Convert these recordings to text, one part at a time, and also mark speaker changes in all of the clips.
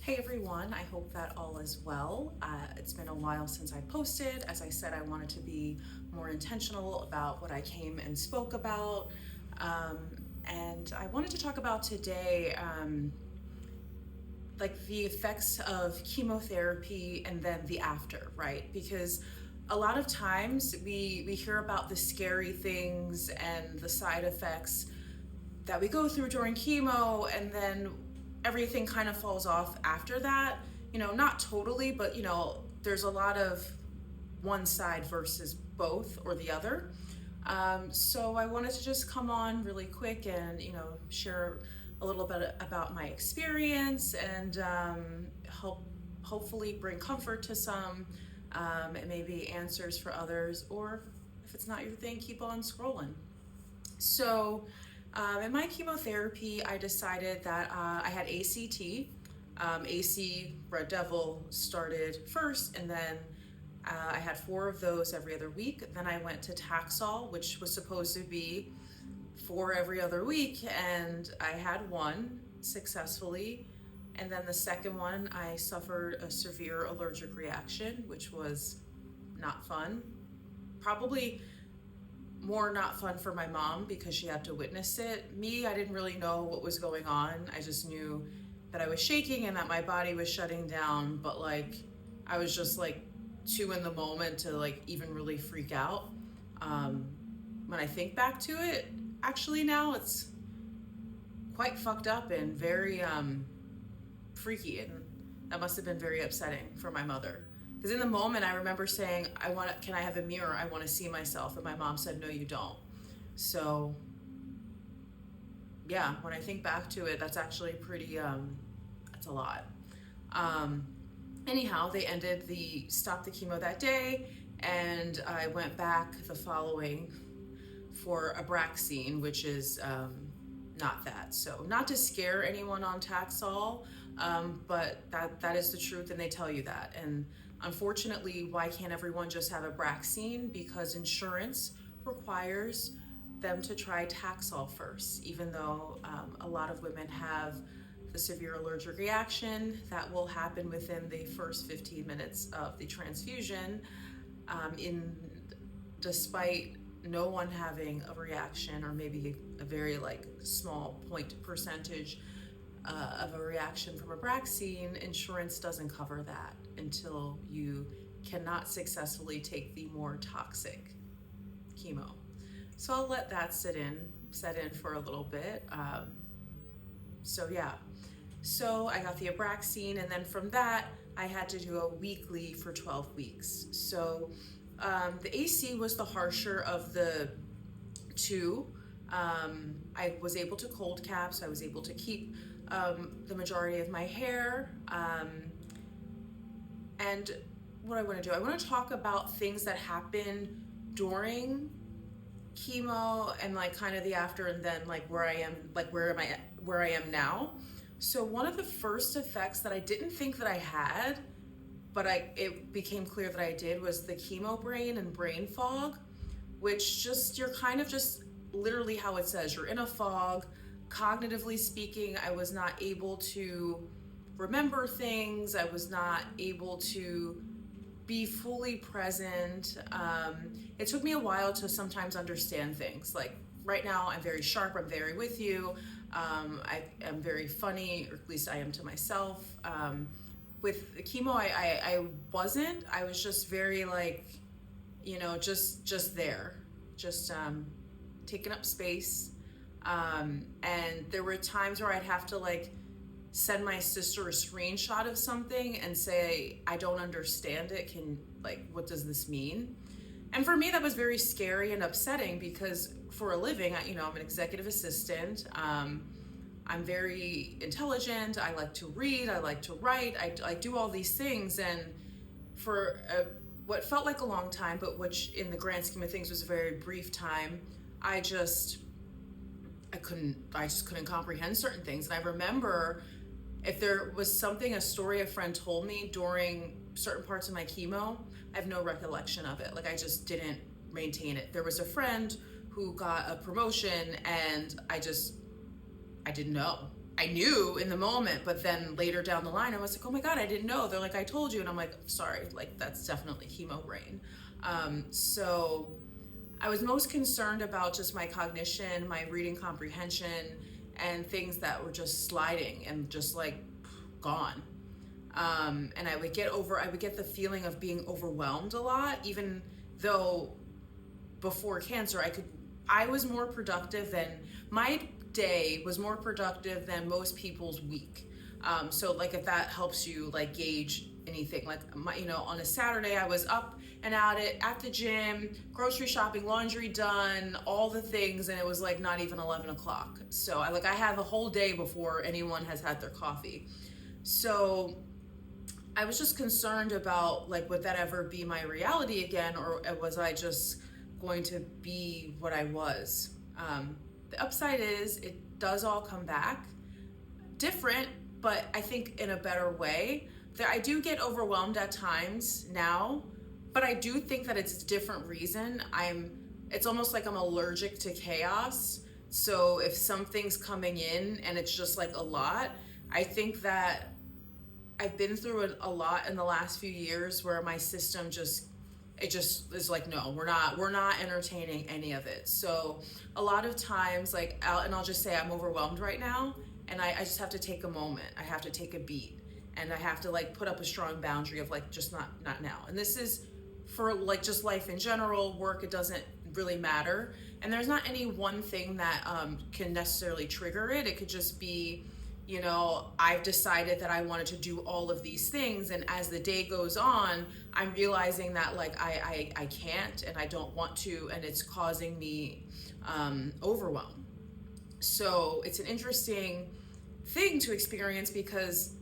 Speaker 1: Hey everyone, I hope that all is well. It's been a while since I posted. As I said, I wanted to be more intentional about what I came and spoke about. And I wanted to talk about today like the effects of chemotherapy and then the after, right? Because a lot of times we hear about the scary things and the side effects that we go through during chemo, and then everything kind of falls off after that. Not totally, but there's a lot of one side versus both or the other. So I wanted to just come on really quick and share a little bit about my experience and hopefully bring comfort to some, and maybe answers for others, or if it's not your thing, keep on scrolling. So in my chemotherapy, I decided that I had ACT. AC, Red Devil, started first, and then I had 4 of those every other week. Then I went to Taxol, which was supposed to be 4 every other week, and I had 1 successfully. And then the second one, I suffered a severe allergic reaction, which was not fun. Probably more not fun for my mom because she had to witness it. Me, I didn't really know what was going on. I just knew that I was shaking and that my body was shutting down, but I was just too in the moment to even really freak out. When I think back to it, actually now it's quite fucked up and very freaky, and that must have been very upsetting for my mother. Because in the moment, I remember saying, can I have a mirror? I want to see myself. And my mom said, no, you don't. So, yeah, when I think back to it, that's actually pretty, that's a lot. Anyhow, they stopped the chemo that day, and I went back the following for Abraxane, which is not that. So, not to scare anyone on Taxol, but that is the truth, and they tell you that. And unfortunately, why can't everyone just have Abraxane? Because insurance requires them to try Taxol first, even though a lot of women have the severe allergic reaction that will happen within the first 15 minutes of the transfusion, despite no one having a reaction, or maybe a very small point percentage of a reaction from Abraxane. Insurance doesn't cover that until you cannot successfully take the more toxic chemo. So I'll let that set in for a little bit. So I got the Abraxane, and then from that I had to do a weekly for 12 weeks. So the AC was the harsher of the 2. I was able to cold cap, so I was able to keep the majority of my hair. And what I want to do, I want to talk about things that happen during chemo and kind of the after, and then where I am now. So one of the first effects that I didn't think that I had, but it became clear that I did, was the chemo brain and brain fog, which you're kind of just literally how it says, you're in a fog. Cognitively speaking, I was not able to remember things. I was not able to be fully present. It took me a while to sometimes understand things. Right now, I'm very sharp. I'm very with you. I am very funny, or at least I am to myself. With the chemo, I wasn't. I was just very just there, just taking up space. And there were times where I'd have to send my sister a screenshot of something and say, I don't understand it. What does this mean? And for me, that was very scary and upsetting because for a living, I'm an executive assistant. I'm very intelligent. I like to read. I like to write. I do all these things. And for what felt like a long time, but which in the grand scheme of things was a very brief time, I just couldn't comprehend certain things. And I remember if there was a story a friend told me during certain parts of my chemo, I have no recollection of it. I just didn't maintain it. There was a friend who got a promotion, and I didn't know. I knew in the moment, but then later down the line, I was like, oh my God, I didn't know. They're like, I told you. And I'm like, sorry, like that's definitely chemo brain. So I was most concerned about just my cognition, my reading comprehension, and things that were just sliding and just like gone. And I would get the feeling of being overwhelmed a lot, even though before cancer, I was more productive than my day was more productive than most people's week. So like if that helps you like gauge anything, like on a Saturday I was up and at the gym, grocery shopping, laundry done, all the things, and it was like not even 11 o'clock. So I have a whole day before anyone has had their coffee. So I was just concerned about like, would that ever be my reality again, or was I just going to be what I was? The upside is it does all come back different, but I think in a better way. I do get overwhelmed at times now, but I do think that it's a different reason. It's almost like I'm allergic to chaos. So if something's coming in and it's just like a lot, I think that I've been through a lot in the last few years where my system it just is like, no, we're not entertaining any of it. So a lot of times, like, I'll just say I'm overwhelmed right now, and I just have to take a moment. I have to take a beat, and I have to like put up a strong boundary of like, just not now. And this is for like just life in general, work, it doesn't really matter. And there's not any one thing that can necessarily trigger it. It could just be, I've decided that I wanted to do all of these things, and as the day goes on, I'm realizing that like I can't and I don't want to, and it's causing me overwhelm. So it's an interesting thing to experience, because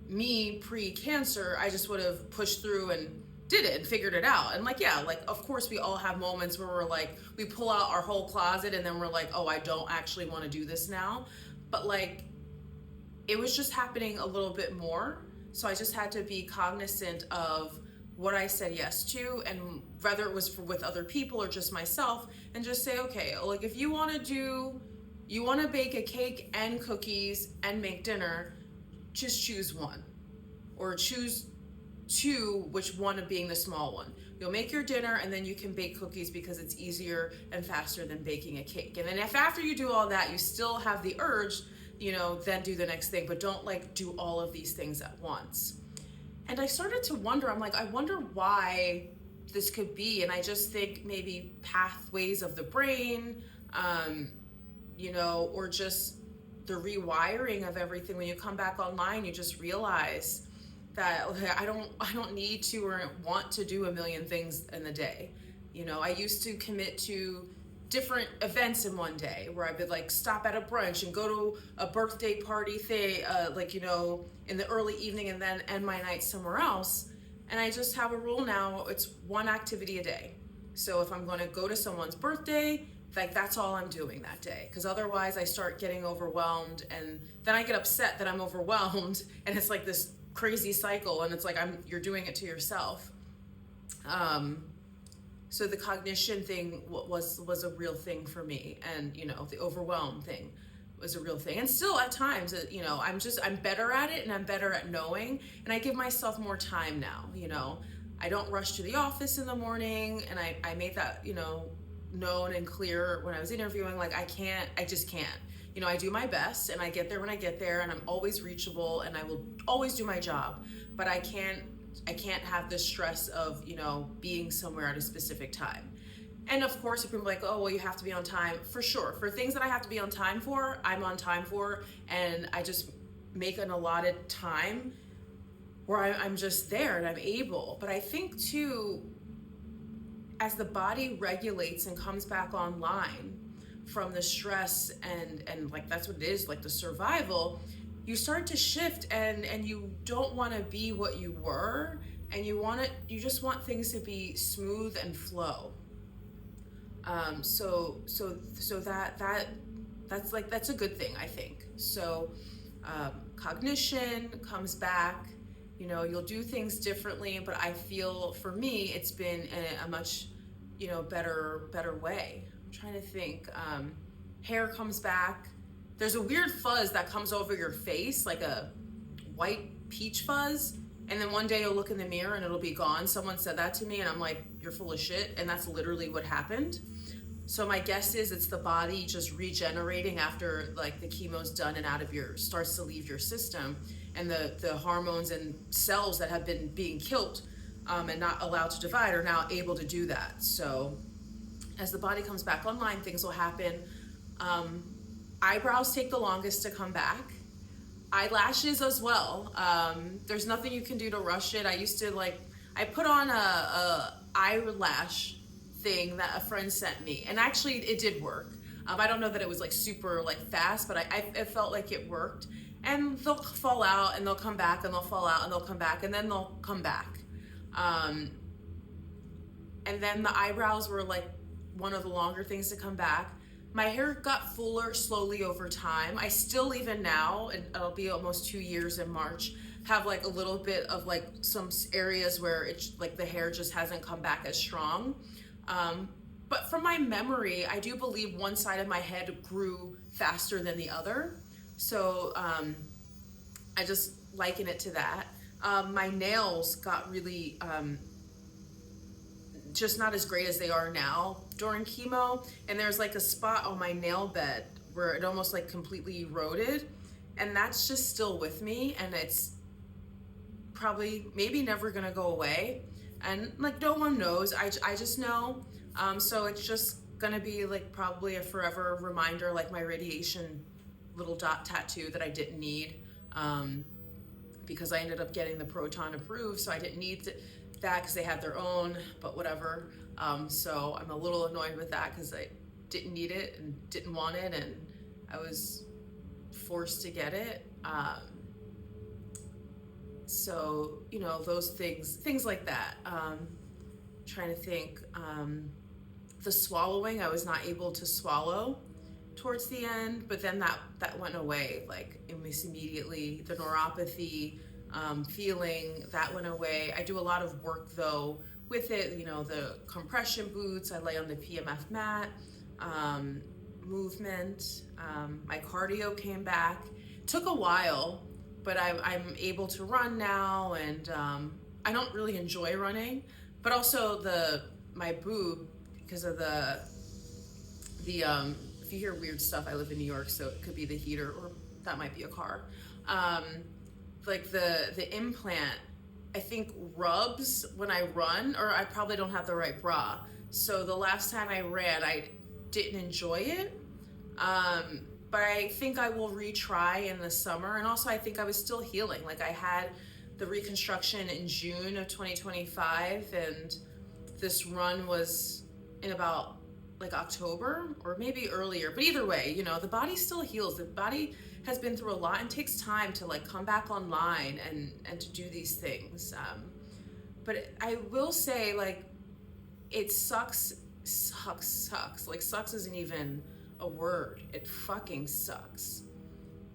Speaker 1: me pre-cancer, I just would have pushed through and did it and figured it out. And like, yeah, like of course we all have moments where we're like, we pull out our whole closet and then we're like, oh, I don't actually want to do this now. But like, it was just happening a little bit more. So I just had to be cognizant of what I said yes to, and whether it was with other people or just myself, and just say, okay, like if you want to bake a cake and cookies and make dinner, just choose one, or choose two, which one being the small one. You'll make your dinner and then you can bake cookies because it's easier and faster than baking a cake. And then if after you do all that, you still have the urge, then do the next thing, but don't like do all of these things at once. And I started to wonder, I'm like, I wonder why this could be. And I just think maybe pathways of the brain, or just the rewiring of everything. When you come back online, you just realize that, okay, I don't need to or want to do a million things in the day. I used to commit to different events in one day, where I would like stop at a brunch and go to a birthday party thing, in the early evening, and then end my night somewhere else. And I just have a rule now, it's one activity a day. So if I'm going to go to someone's birthday, like that's all I'm doing that day, because otherwise I start getting overwhelmed, and then I get upset that I'm overwhelmed, and it's like this crazy cycle, and it's like you're doing it to yourself. So the cognition thing was a real thing for me, and the overwhelm thing was a real thing. And still at times, I'm better at it, and I'm better at knowing, and I give myself more time now. I don't rush to the office in the morning, and I made that known and clear when I was interviewing. Like I just can't. I do my best, and I get there when I get there, and I'm always reachable, and I will always do my job, but I can't have the stress of, being somewhere at a specific time. And of course, if people are like, oh, well, you have to be on time, for sure. For things that I have to be on time for, I'm on time for, and I just make an allotted time where I'm just there and I'm able. But I think too, as the body regulates and comes back online from the stress and like that's what it is, like the survival, you start to shift, and you don't want to be what you were, and you just want things to be smooth and flow. So that's a good thing, I think. So cognition comes back, you'll do things differently, but I feel for me it's been a much better way. I'm trying to think. Hair comes back, there's a weird fuzz that comes over your face, like a white peach fuzz. And then one day you'll look in the mirror and it'll be gone. Someone said that to me and I'm like, you're full of shit. And that's literally what happened. So my guess is it's the body just regenerating after like the chemo's done and starts to leave your system. And the hormones and cells that have been being killed and not allowed to divide are now able to do that. So as the body comes back online, things will happen. Eyebrows take the longest to come back. Eyelashes as well. There's nothing you can do to rush it. I put on a eyelash thing that a friend sent me, and actually it did work. I don't know that it was like super like fast, but I felt like it worked. And they'll fall out and they'll come back and they'll fall out and they'll come back and then they'll come back. And then the eyebrows were like one of the longer things to come back. My hair got fuller slowly over time. I still, even now, and it'll be almost 2 years in March, have like a little bit of like some areas where it's like the hair just hasn't come back as strong. But from my memory, I do believe one side of my head grew faster than the other. So I just liken it to that. My nails got really just not as great as they are now during chemo. And there's like a spot on my nail bed where it almost like completely eroded. And that's just still with me. And it's probably maybe never gonna go away. And like no one knows, I just know. So it's just gonna be like probably a forever reminder, like my radiation little dot tattoo that I didn't need because I ended up getting the proton approved, so I didn't need that because they had their own, but whatever. So I'm a little annoyed with that because I didn't need it and didn't want it, and I was forced to get it. So, you know, those things like that. Trying to think, the swallowing, I was not able to swallow towards the end, but then that went away, like almost immediately. The neuropathy feeling, that went away. I do a lot of work though with it, you know, the compression boots, I lay on the PMF mat, movement, my cardio came back. Took a while, but I'm able to run now, and I don't really enjoy running, but also my boob, because of the if you hear weird stuff, I live in New York, so it could be the heater, or that might be a car. Like the implant, I think rubs when I run, or I probably don't have the right bra. So the last time I ran, I didn't enjoy it. But I think I will retry in the summer. And also I think I was still healing. Like I had the reconstruction in June of 2025, and this run was in about like October or maybe earlier, but either way, you know, the body still heals. The body has been through a lot and takes time to like come back online and to do these things. But I will say, like, it sucks. Like, sucks isn't even a word. It fucking sucks.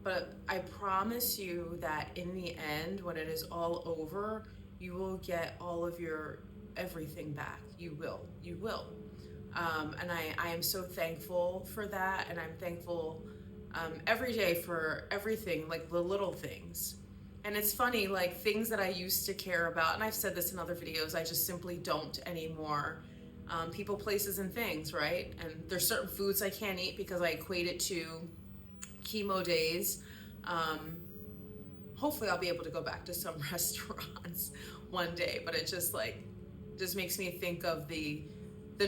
Speaker 1: But I promise you that in the end, when it is all over, you will get all of your everything back. You will. And I am so thankful for that, and I'm thankful every day for everything, like the little things. And it's funny, like things that I used to care about, and I've said this in other videos, I just simply don't anymore. People, places, and things, right? And there's certain foods I can't eat because I equate it to chemo days. Hopefully I'll be able to go back to some restaurants one day, but it just makes me think of the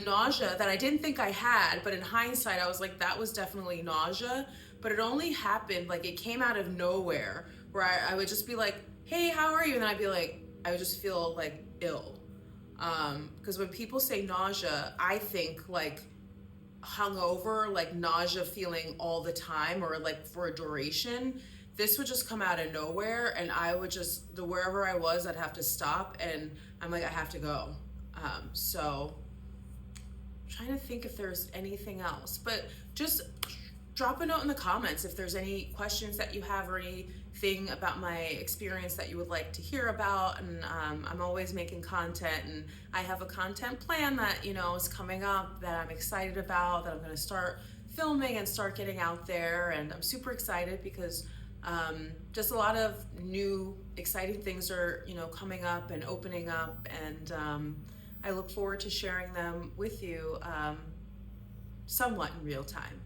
Speaker 1: nausea that I didn't think I had, but in hindsight, I was like, that was definitely nausea, but it only happened, like it came out of nowhere, where I would just be like, hey, how are you? And then I'd be like, I would just feel like ill. Because when people say nausea, I think like hungover, like nausea feeling all the time, or like for a duration. This would just come out of nowhere, and I would just, wherever I was, I'd have to stop, and I'm like, I have to go. So I'm trying to think if there's anything else, but just drop a note in the comments if there's any questions that you have or anything about my experience that you would like to hear about. And I'm always making content, and I have a content plan that, you know, is coming up that I'm excited about, that I'm going to start filming and start getting out there. And I'm super excited because just a lot of new exciting things are, coming up and opening up, and I look forward to sharing them with you somewhat in real time.